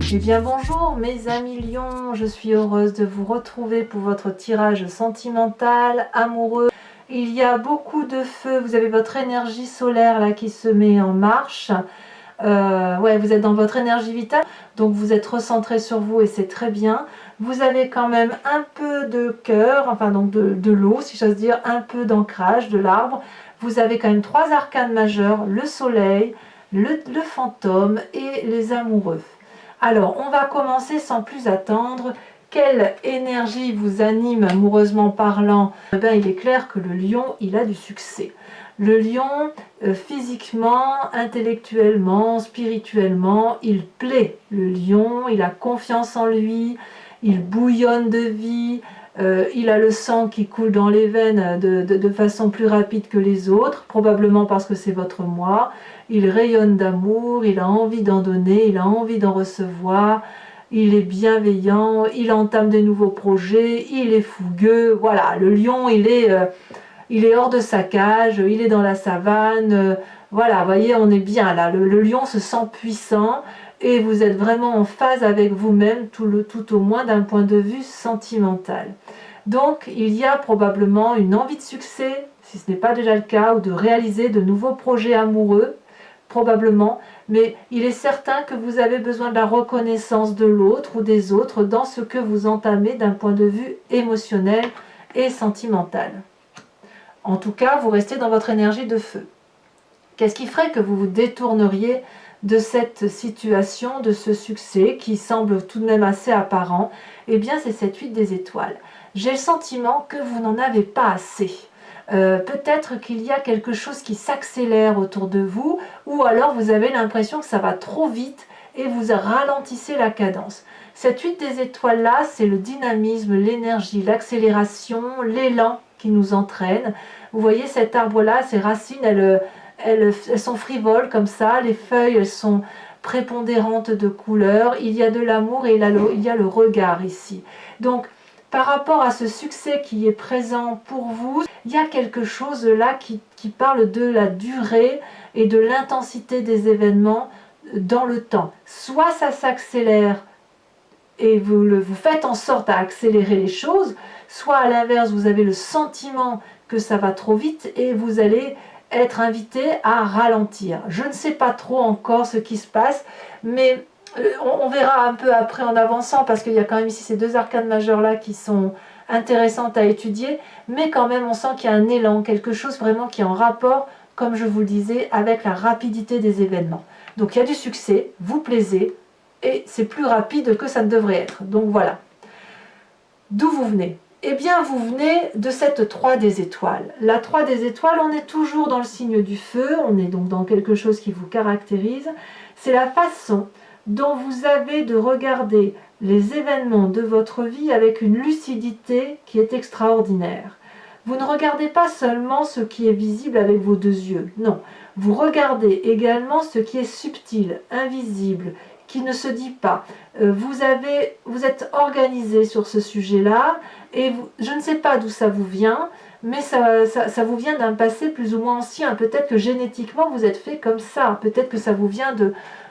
Eh bien bonjour mes amis lions, je suis heureuse de vous retrouver pour votre tirage sentimental, amoureux. Il y a beaucoup de feu, vous avez votre énergie solaire là qui se met en marche. Ouais, vous êtes dans votre énergie vitale, donc vous êtes recentré sur vous et c'est très bien. Vous avez quand même un peu de cœur, enfin donc de l'eau si j'ose dire, un peu d'ancrage de l'arbre. Vous avez quand même trois arcanes majeurs, le soleil, le fantôme et les amoureux. Alors, on va commencer sans plus attendre. Quelle énergie vous anime amoureusement parlant? Eh bien, il est clair que le lion, il a du succès. Le lion, physiquement, intellectuellement, spirituellement, il plaît. Le lion, il a confiance en lui, il bouillonne de vie, il a le sang qui coule dans les veines de façon plus rapide que les autres, probablement parce que c'est votre moi. Il rayonne d'amour, il a envie d'en donner, il a envie d'en recevoir, il est bienveillant, il entame de nouveaux projets, il est fougueux. Voilà, le lion, il est hors de sa cage, il est dans la savane. Voilà, vous voyez, on est bien là. Le lion se sent puissant et vous êtes vraiment en phase avec vous-même, tout au moins d'un point de vue sentimental. Donc, il y a probablement une envie de succès, si ce n'est pas déjà le cas, ou de réaliser de nouveaux projets amoureux, probablement, mais il est certain que vous avez besoin de la reconnaissance de l'autre ou des autres dans ce que vous entamez d'un point de vue émotionnel et sentimental. En tout cas, vous restez dans votre énergie de feu. Qu'est-ce qui ferait que vous vous détourneriez de cette situation, de ce succès qui semble tout de même assez apparent? Eh bien, c'est cette 8 des étoiles. J'ai le sentiment que vous n'en avez pas assez. Peut-être qu'il y a quelque chose qui s'accélère autour de vous, ou alors vous avez l'impression que ça va trop vite et vous ralentissez la cadence. Cette 8 des étoiles là, c'est le dynamisme, l'énergie, l'accélération, l'élan qui nous entraîne. Vous voyez cet arbre là, ses racines, elles sont frivoles comme ça, les feuilles elles sont prépondérantes de couleur, il y a de l'amour et il y a le regard ici. Donc par rapport à ce succès qui est présent pour vous, il y a quelque chose là qui parle de la durée et de l'intensité des événements dans le temps. Soit ça s'accélère et vous faites en sorte à accélérer les choses, soit à l'inverse, vous avez le sentiment que ça va trop vite et vous allez être invité à ralentir. Je ne sais pas trop encore ce qui se passe, mais on verra un peu après en avançant, parce qu'il y a quand même ici ces deux arcanes majeures là qui sont intéressantes à étudier, mais quand même on sent qu'il y a un élan, quelque chose vraiment qui est en rapport, comme je vous le disais, avec la rapidité des événements. Donc il y a du succès, vous plaisez, et c'est plus rapide que ça ne devrait être. Donc voilà. D'où vous venez? Eh bien, vous venez de cette 3 des étoiles. La 3 des étoiles, on est toujours dans le signe du feu, on est donc dans quelque chose qui vous caractérise. C'est la façon dont vous avez de regarder les événements de votre vie avec une lucidité qui est extraordinaire. Vous ne regardez pas seulement ce qui est visible avec vos deux yeux, non. Vous regardez également ce qui est subtil, invisible, qui ne se dit pas. Vous êtes organisé sur ce sujet-là, et je ne sais pas d'où ça vous vient, mais ça vous vient d'un passé plus ou moins ancien. Peut-être que génétiquement vous êtes fait comme ça, peut-être que ça vous vient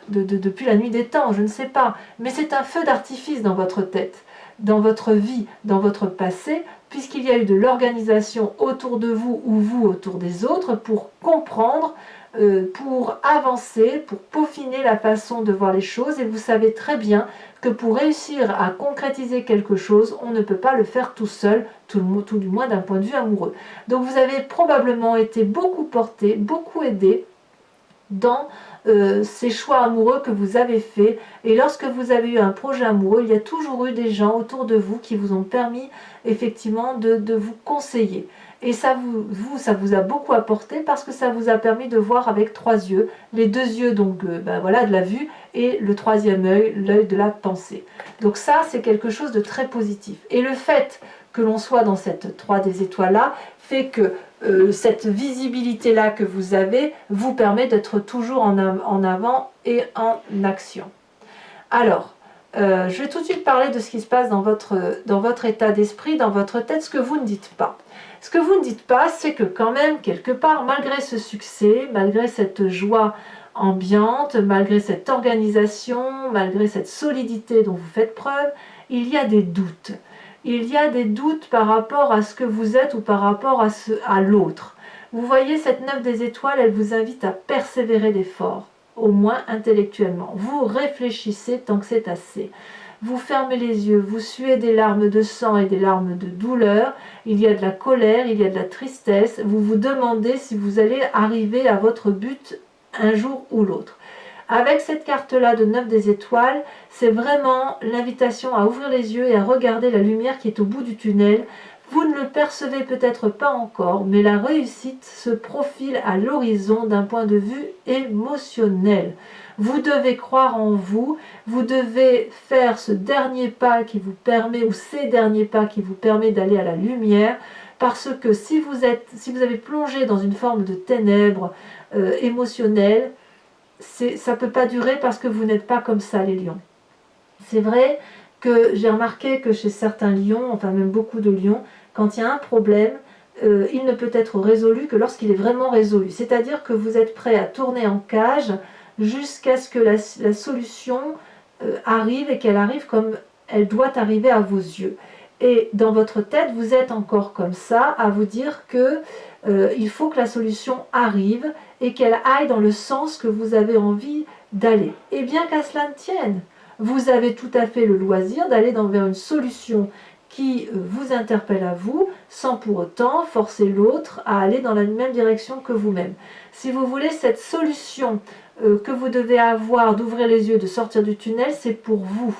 depuis la nuit des temps, je ne sais pas. Mais c'est un feu d'artifice dans votre tête, dans votre vie, dans votre passé, puisqu'il y a eu de l'organisation autour de vous ou vous autour des autres pour comprendre, pour avancer, pour peaufiner la façon de voir les choses. Et vous savez très bien que pour réussir à concrétiser quelque chose, on ne peut pas le faire tout seul, tout du moins d'un point de vue amoureux. Donc vous avez probablement été beaucoup porté, beaucoup aidé dans ces choix amoureux que vous avez faits. Et lorsque vous avez eu un projet amoureux, il y a toujours eu des gens autour de vous qui vous ont permis effectivement de vous conseiller. Et ça vous a beaucoup apporté, parce que ça vous a permis de voir avec 3 yeux, les 2 yeux donc voilà, de la vue, et le 3e œil, l'œil de la pensée. Donc ça, c'est quelque chose de très positif. Et le fait que l'on soit dans cette 3 des étoiles là fait que cette visibilité là que vous avez vous permet d'être toujours en avant et en action. Alors, je vais tout de suite parler de ce qui se passe dans votre état d'esprit, dans votre tête, ce que vous ne dites pas. Ce que vous ne dites pas, c'est que quand même, quelque part, malgré ce succès, malgré cette joie ambiante, malgré cette organisation, malgré cette solidité dont vous faites preuve, il y a des doutes. Il y a des doutes par rapport à ce que vous êtes ou par rapport à l'autre. Vous voyez, cette 9 des étoiles, elle vous invite à persévérer d'efforts, au moins intellectuellement. Vous réfléchissez tant que c'est assez. Vous fermez les yeux, vous suez des larmes de sang et des larmes de douleur, il y a de la colère, il y a de la tristesse, vous vous demandez si vous allez arriver à votre but un jour ou l'autre. Avec cette carte-là de 9 des étoiles, c'est vraiment l'invitation à ouvrir les yeux et à regarder la lumière qui est au bout du tunnel. Vous ne le percevez peut-être pas encore, mais la réussite se profile à l'horizon d'un point de vue émotionnel. Vous devez croire en vous, vous devez faire ce dernier pas qui vous permet, ou ces derniers pas qui vous permet d'aller à la lumière, parce que si vous avez plongé dans une forme de ténèbres émotionnelles, ça ne peut pas durer parce que vous n'êtes pas comme ça, les lions. C'est vrai que j'ai remarqué que chez certains lions, enfin même beaucoup de lions, quand il y a un problème, il ne peut être résolu que lorsqu'il est vraiment résolu. C'est-à-dire que vous êtes prêt à tourner en cage jusqu'à ce que la solution arrive et qu'elle arrive comme elle doit arriver à vos yeux. Et dans votre tête, vous êtes encore comme ça, à vous dire que il faut que la solution arrive et qu'elle aille dans le sens que vous avez envie d'aller. Et bien qu'à cela ne tienne, vous avez tout à fait le loisir d'aller vers une solution qui vous interpelle à vous, sans pour autant forcer l'autre à aller dans la même direction que vous-même. Si vous voulez, cette solution que vous devez avoir d'ouvrir les yeux, de sortir du tunnel, c'est pour vous.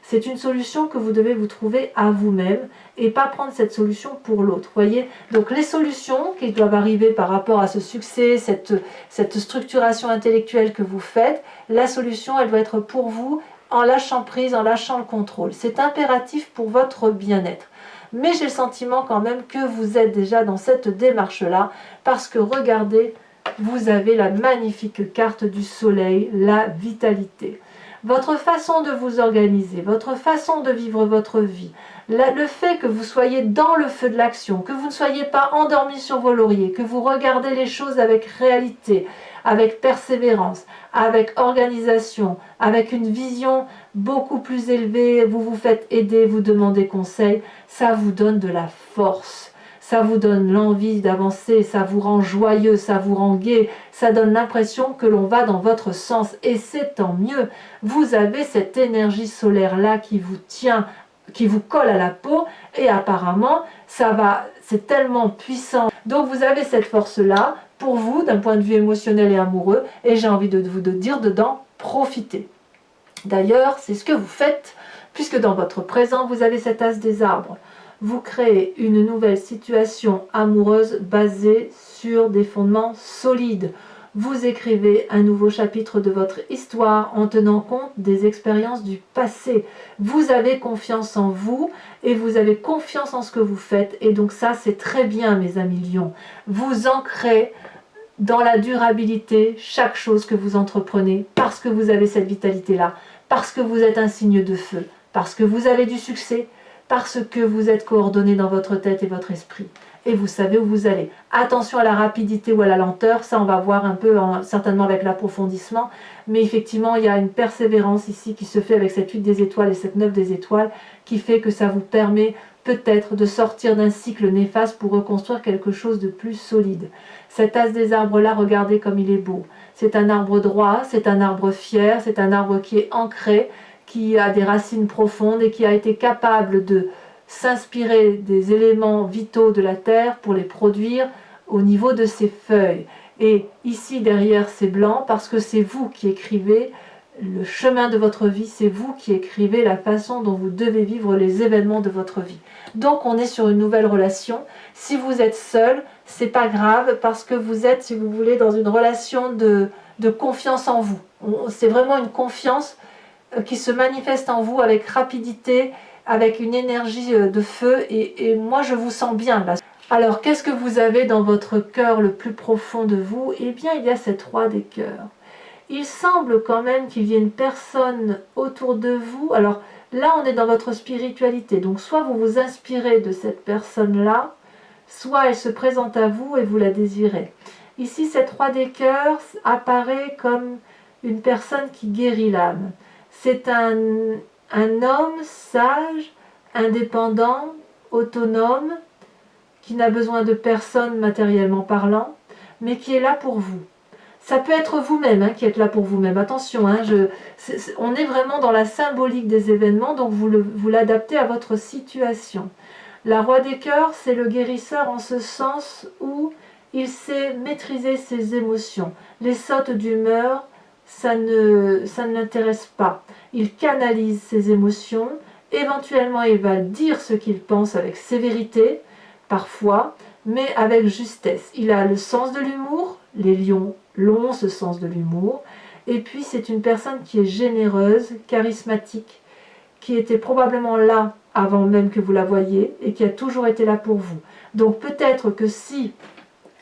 C'est une solution que vous devez vous trouver à vous-même et pas prendre cette solution pour l'autre. Voyez, donc les solutions qui doivent arriver par rapport à ce succès, cette structuration intellectuelle que vous faites, la solution, elle doit être pour vous en lâchant prise, en lâchant le contrôle. C'est impératif pour votre bien-être. Mais j'ai le sentiment quand même que vous êtes déjà dans cette démarche-là parce que regardez, vous avez la magnifique carte du soleil, la vitalité. Votre façon de vous organiser, votre façon de vivre votre vie, le fait que vous soyez dans le feu de l'action, que vous ne soyez pas endormi sur vos lauriers, que vous regardez les choses avec réalité, avec persévérance, avec organisation, avec une vision beaucoup plus élevée, vous vous faites aider, vous demandez conseil, ça vous donne de la force. Ça vous donne l'envie d'avancer, ça vous rend joyeux, ça vous rend gai, ça donne l'impression que l'on va dans votre sens et c'est tant mieux. Vous avez cette énergie solaire-là qui vous tient, qui vous colle à la peau et apparemment, c'est tellement puissant. Donc vous avez cette force-là pour vous d'un point de vue émotionnel et amoureux et j'ai envie de vous dire dedans, profitez. D'ailleurs, c'est ce que vous faites puisque dans votre présent, vous avez cet as des arbres. Vous créez une nouvelle situation amoureuse basée sur des fondements solides. Vous écrivez un nouveau chapitre de votre histoire en tenant compte des expériences du passé. Vous avez confiance en vous et vous avez confiance en ce que vous faites. Et donc ça, c'est très bien, mes amis lions. Vous ancrez dans la durabilité chaque chose que vous entreprenez parce que vous avez cette vitalité-là, parce que vous êtes un signe de feu, parce que vous avez du succès, parce que vous êtes coordonné dans votre tête et votre esprit. Et vous savez où vous allez. Attention à la rapidité ou à la lenteur, ça on va voir un peu certainement avec l'approfondissement, mais effectivement il y a une persévérance ici qui se fait avec cette 8 des étoiles et cette 9 des étoiles qui fait que ça vous permet peut-être de sortir d'un cycle néfaste pour reconstruire quelque chose de plus solide. Cet as des arbres là, regardez comme il est beau. C'est un arbre droit, c'est un arbre fier, c'est un arbre qui est ancré, qui a des racines profondes et qui a été capable de s'inspirer des éléments vitaux de la terre pour les produire au niveau de ses feuilles. Et ici derrière c'est blanc parce que c'est vous qui écrivez le chemin de votre vie, c'est vous qui écrivez la façon dont vous devez vivre les événements de votre vie. Donc on est sur une nouvelle relation. Si vous êtes seul, c'est pas grave parce que vous êtes, si vous voulez, dans une relation de confiance en vous. C'est vraiment une confiance qui se manifeste en vous avec rapidité, avec une énergie de feu et moi je vous sens bien là. Alors qu'est-ce que vous avez dans votre cœur le plus profond de vous? Eh bien il y a cette roi des cœurs. Il semble quand même qu'il y ait une personne autour de vous. Alors là on est dans votre spiritualité, donc soit vous vous inspirez de cette personne-là, soit elle se présente à vous et vous la désirez. Ici, cette roi des cœurs apparaît comme une personne qui guérit l'âme. C'est un homme sage, indépendant, autonome, qui n'a besoin de personne matériellement parlant, mais qui est là pour vous. Ça peut être vous-même qui êtes là pour vous-même. Attention, on est vraiment dans la symbolique des événements, donc vous l'adaptez à votre situation. La roi des cœurs, c'est le guérisseur en ce sens où il sait maîtriser ses émotions. Les sautes d'humeur, ça ne l'intéresse pas. Il canalise ses émotions. Éventuellement, il va dire ce qu'il pense avec sévérité, parfois, mais avec justesse. Il a le sens de l'humour. Les lions l'ont, ce sens de l'humour. Et puis, c'est une personne qui est généreuse, charismatique, qui était probablement là avant même que vous la voyiez et qui a toujours été là pour vous. Donc peut-être que si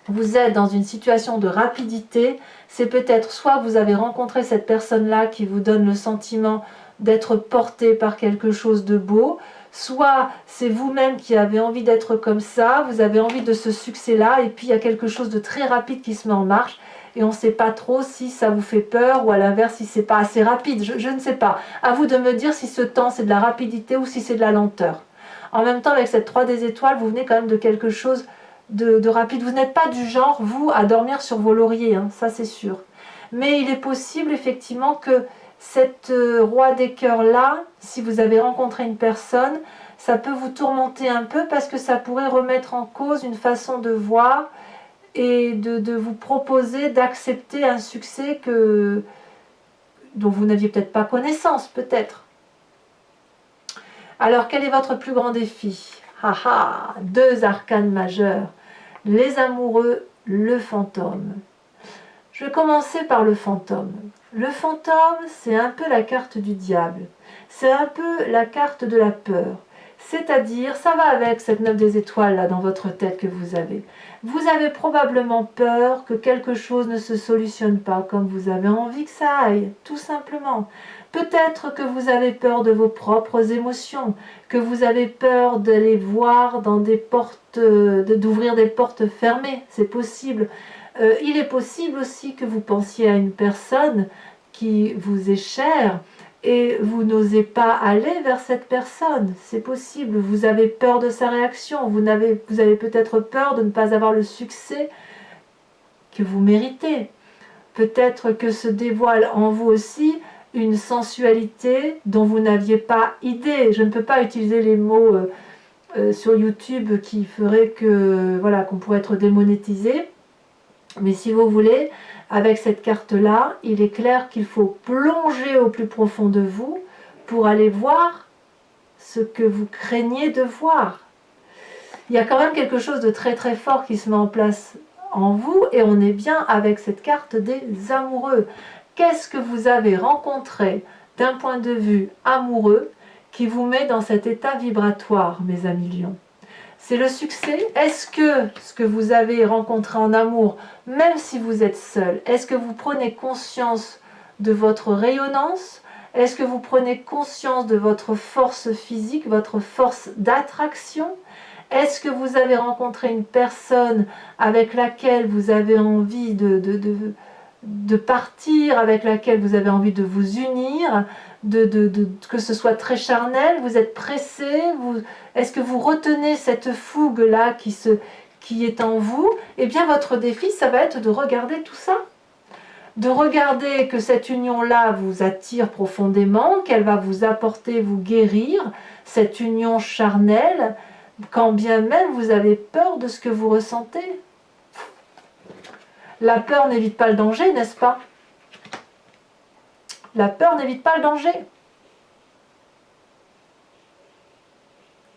vous êtes dans une situation de rapidité, c'est peut-être soit vous avez rencontré cette personne-là qui vous donne le sentiment d'être porté par quelque chose de beau, soit c'est vous-même qui avez envie d'être comme ça, vous avez envie de ce succès-là, et puis il y a quelque chose de très rapide qui se met en marche, et on ne sait pas trop si ça vous fait peur, ou à l'inverse, si c'est pas assez rapide, je ne sais pas. À vous de me dire si ce temps c'est de la rapidité ou si c'est de la lenteur. En même temps, avec cette 3 des étoiles, vous venez quand même de quelque chose de rapide. Vous n'êtes pas du genre, vous, à dormir sur vos lauriers, ça c'est sûr. Mais il est possible effectivement que cette roi des cœurs là, si vous avez rencontré une personne, ça peut vous tourmenter un peu parce que ça pourrait remettre en cause une façon de voir et de vous proposer d'accepter un succès dont vous n'aviez peut-être pas connaissance, peut-être. Alors, quel est votre plus grand défi? Haha, 2 arcanes majeurs, les amoureux, le fantôme. Je vais commencer par le fantôme. Le fantôme, c'est un peu la carte du diable. C'est un peu la carte de la peur. C'est-à-dire, ça va avec cette 9 des étoiles là dans votre tête que vous avez. Vous avez probablement peur que quelque chose ne se solutionne pas comme vous avez envie que ça aille, tout simplement. Peut-être que vous avez peur de vos propres émotions, que vous avez peur d'aller voir dans des portes, d'ouvrir des portes fermées, c'est possible. Il est possible aussi que vous pensiez à une personne qui vous est chère, et vous n'osez pas aller vers cette personne, c'est possible, vous avez peur de sa réaction, vous avez peut-être peur de ne pas avoir le succès que vous méritez. Peut-être que se dévoile en vous aussi une sensualité dont vous n'aviez pas idée. Je ne peux pas utiliser les mots sur YouTube qui feraient que, voilà, qu'on pourrait être démonétisé. Mais si vous voulez, avec cette carte-là, il est clair qu'il faut plonger au plus profond de vous pour aller voir ce que vous craignez de voir. Il y a quand même quelque chose de très très fort qui se met en place en vous et on est bien avec cette carte des amoureux. Qu'est-ce que vous avez rencontré d'un point de vue amoureux qui vous met dans cet état vibratoire, mes amis lions? C'est le succès. Est-ce que ce que vous avez rencontré en amour, même si vous êtes seul, est-ce que vous prenez conscience de votre rayonnance? Est-ce que vous prenez conscience de votre force physique, votre force d'attraction? Est-ce que vous avez rencontré une personne avec laquelle vous avez envie de partir, avec laquelle vous avez envie de vous unir, que ce soit très charnel, vous êtes pressé, est-ce que vous retenez cette fougue-là qui est en vous? Eh bien, votre défi, ça va être de regarder tout ça. De regarder que cette union-là vous attire profondément, qu'elle va vous apporter, vous guérir, cette union charnelle, quand bien même vous avez peur de ce que vous ressentez. La peur n'évite pas le danger, n'est-ce pas? La peur n'évite pas le danger.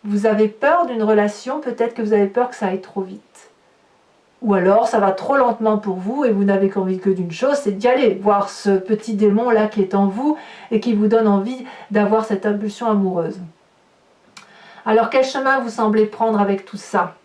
Vous avez peur d'une relation, peut-être que vous avez peur que ça aille trop vite. Ou alors ça va trop lentement pour vous et vous n'avez qu'envie que d'une chose, c'est d'y aller, voir ce petit démon-là qui est en vous et qui vous donne envie d'avoir cette impulsion amoureuse. Alors quel chemin vous semblez prendre avec tout ça?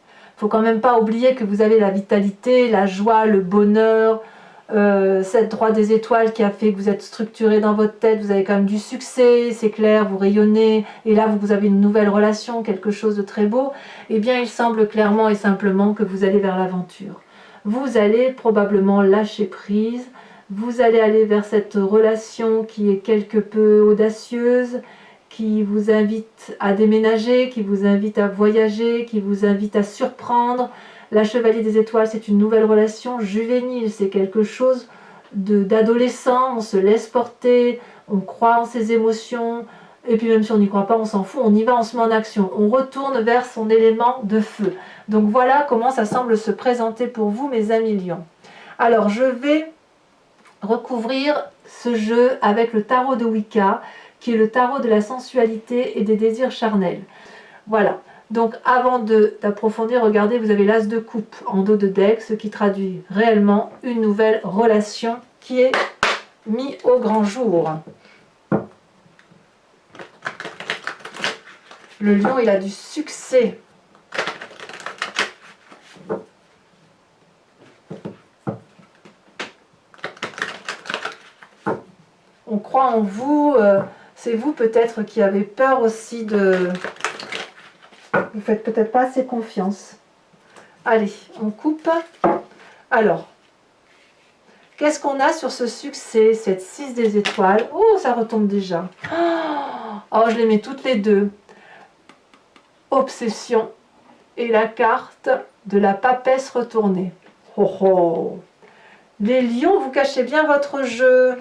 Il ne faut quand même pas oublier que vous avez la vitalité, la joie, le bonheur, cette 3 des étoiles qui a fait que vous êtes structuré dans votre tête, vous avez quand même du succès, c'est clair, vous rayonnez, et là vous avez une nouvelle relation, quelque chose de très beau. Eh bien il semble clairement et simplement que vous allez vers l'aventure. vous allez probablement lâcher prise, vous allez aller vers cette relation qui est quelque peu audacieuse, qui vous invite à déménager, qui vous invite à voyager, qui vous invite à surprendre. La Chevalier des Étoiles, c'est une nouvelle relation juvénile, c'est quelque chose d'adolescent, on se laisse porter, on croit en ses émotions, et puis même si on n'y croit pas, on s'en fout, on y va, on se met en action, on retourne vers son élément de feu. Donc voilà comment ça semble se présenter pour vous, mes amis lions. Alors je vais recouvrir ce jeu avec le tarot de Wicca, qui est le tarot de la sensualité et des désirs charnels. Voilà. Donc avant d'approfondir, regardez, vous avez l'as de coupe en dos de deck, ce qui traduit réellement une nouvelle relation qui est mise au grand jour. Le lion, il a du succès. On croit en vous, c'est vous peut-être qui avez peur aussi de... Vous faites peut-être pas assez confiance. Allez, on coupe. Alors, qu'est-ce qu'on a sur ce succès, cette 6 des étoiles? Oh, ça retombe déjà. Oh, je les mets toutes les deux. Obsession et la carte de la papesse retournée. Oh, oh. Les lions, vous cachez bien votre jeu.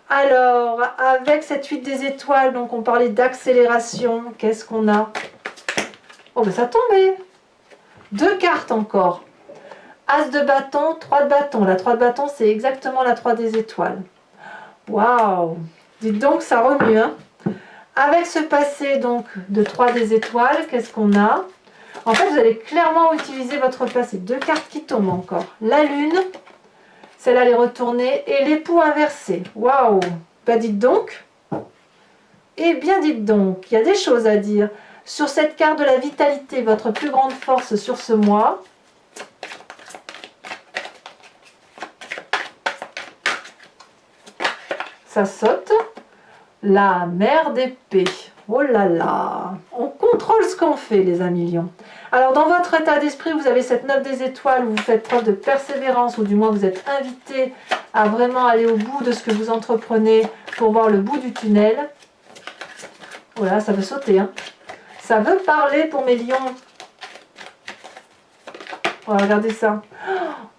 Alors, avec cette 8 des étoiles, donc on parlait d'accélération, qu'est-ce qu'on a? Oh, mais ça tombait. 2 cartes encore. As de bâton, 3 de bâton. La 3 de bâton, c'est exactement la 3 des étoiles. Waouh! Dites donc, ça remue, hein? Avec ce passé donc de 3 des étoiles, qu'est-ce qu'on a? En fait, vous allez clairement utiliser votre passé. 2 cartes qui tombent encore. La lune, celle-là, elle est retournée. Et l'époux inversé. Waouh! Bah, dites donc. Eh bien, dites donc, il y a des choses à dire. Sur cette carte de la vitalité, votre plus grande force sur ce mois. Ça saute. La mère d'épée. Oh là là. On contrôle ce qu'on fait, les amis lions. Alors, dans votre état d'esprit, vous avez cette 9 des étoiles où vous faites preuve de persévérance, ou du moins vous êtes invité à vraiment aller au bout de ce que vous entreprenez pour voir le bout du tunnel. Voilà, ça veut sauter, hein. Ça veut parler pour mes lions. Oh, regardez ça.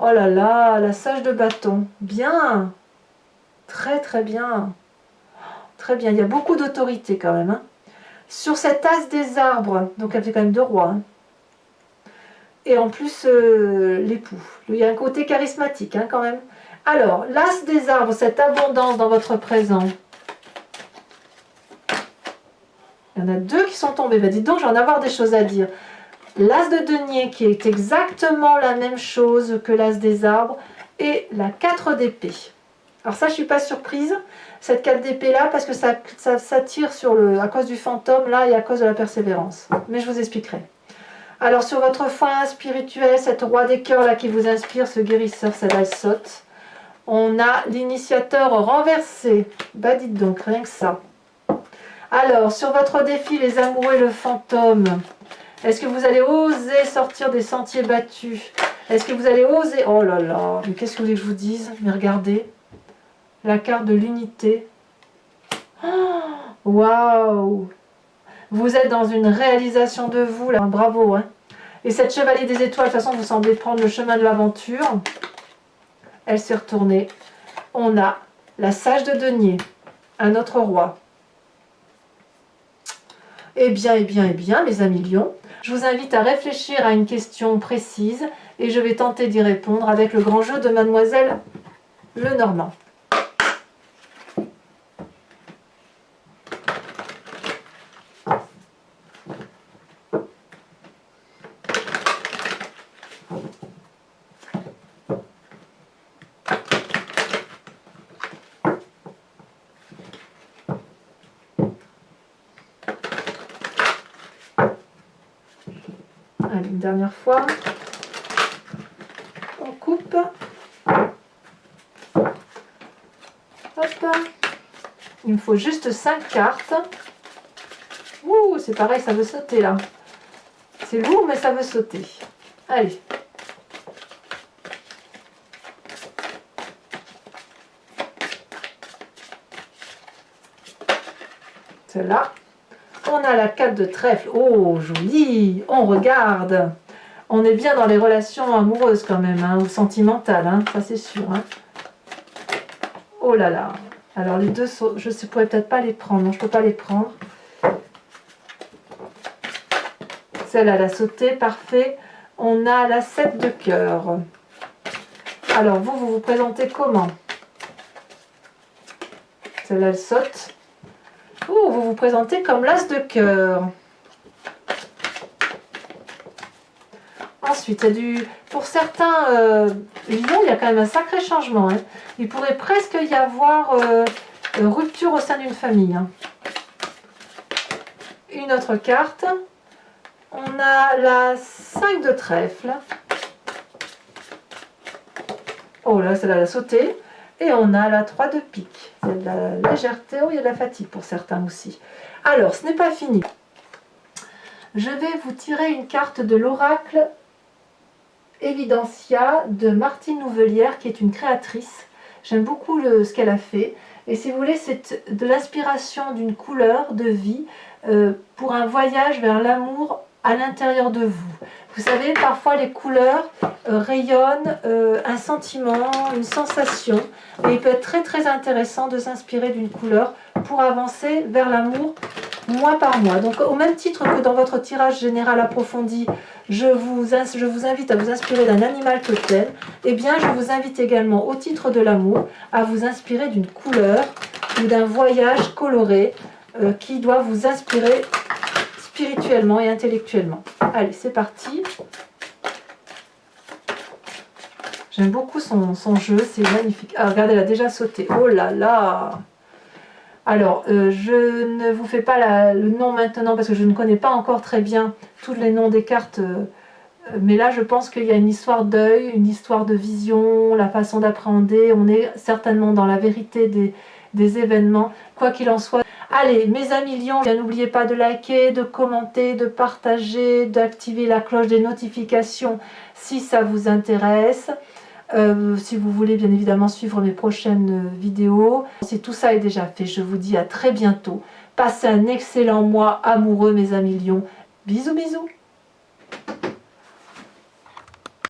Oh là là, la sage de bâton. Bien. Très très bien. Très bien, il y a beaucoup d'autorité quand même, hein. Sur cette as des arbres, donc elle fait quand même 2 rois, hein. Et en plus l'époux. Il y a un côté charismatique, hein, quand même. Alors, l'as des arbres, cette abondance dans votre présent. Il y en a 2 qui sont tombés. Ben, dites donc, je vais en avoir des choses à dire. L'as de denier qui est exactement la même chose que l'as des arbres. Et la 4 d'épée. Alors ça, je ne suis pas surprise, cette 4 d'épée là, parce que ça tire à cause du fantôme là et à cause de la persévérance. Mais je vous expliquerai. Alors sur votre foi spirituelle, cette roi des cœurs là qui vous inspire, ce guérisseur, celle-là elle saute. On a l'initiateur renversé. Bah dites donc, rien que ça. Alors sur votre défi, les amoureux et le fantôme, est-ce que vous allez oser sortir des sentiers battus? Est-ce que vous allez oser... Oh là là, mais qu'est-ce que vous voulez que je vous dise? Mais regardez. La carte de l'unité. Waouh! Vous êtes dans une réalisation de vous, là. Bravo, hein. Et cette chevalier des étoiles, de toute façon, vous semblez prendre le chemin de l'aventure. Elle s'est retournée. On a la sage de denier, un autre roi. Eh bien, mes amis lions, je vous invite à réfléchir à une question précise et je vais tenter d'y répondre avec le grand jeu de Mademoiselle Lenormand. Allez, une dernière fois. On coupe. Hop. Il me faut juste 5 cartes. Ouh, c'est pareil, ça veut sauter là. C'est lourd, mais ça veut sauter. Allez. Celle-là. On a la 4 de trèfle. Oh, joli. On regarde. On est bien dans les relations amoureuses quand même, hein, ou sentimentales, hein, ça c'est sûr. Hein. Oh là là. Alors les deux, je ne pourrais peut-être pas les prendre. Non, je ne peux pas les prendre. Celle-là, elle a sauté, parfait. On a la 7 de cœur. Alors, vous vous présentez comment? Celle-là, elle saute. Vous vous présentez comme l'as de cœur. Ensuite, pour certains lions, il y a quand même un sacré changement. Hein. Il pourrait presque y avoir rupture au sein d'une famille. Hein. Une autre carte. On a la 5 de trèfle. Oh là, celle-là, elle a sauté. Et on a la 3 de pique. C'est de la légèreté. Oh, il y a de la fatigue pour certains aussi. Alors, ce n'est pas fini. Je vais vous tirer une carte de l'oracle Evidentia de Martine Nouvelière, qui est une créatrice. J'aime beaucoup ce qu'elle a fait. Et si vous voulez, c'est de l'inspiration d'une couleur de vie pour un voyage vers l'amour à l'intérieur de vous. Vous savez, parfois les couleurs rayonnent un sentiment, une sensation. Et il peut être très très intéressant de s'inspirer d'une couleur pour avancer vers l'amour mois par mois. Donc au même titre que dans votre tirage général approfondi, je vous invite à vous inspirer d'un animal totem, eh bien je vous invite également au titre de l'amour à vous inspirer d'une couleur ou d'un voyage coloré qui doit vous inspirer spirituellement et intellectuellement. Allez, c'est parti. J'aime beaucoup son jeu, c'est magnifique. Ah, regardez, elle a déjà sauté. Oh là là! Alors, je ne vous fais pas le nom maintenant parce que je ne connais pas encore très bien tous les noms des cartes. Mais là, je pense qu'il y a une histoire d'œil, une histoire de vision, la façon d'appréhender. On est certainement dans la vérité des événements, quoi qu'il en soit. Allez, mes amis lions, n'oubliez pas de liker, de commenter, de partager, d'activer la cloche des notifications si ça vous intéresse. Si vous voulez bien évidemment suivre mes prochaines vidéos. Si tout ça est déjà fait, je vous dis à très bientôt. Passez un excellent mois amoureux mes amis lions. Bisous bisous.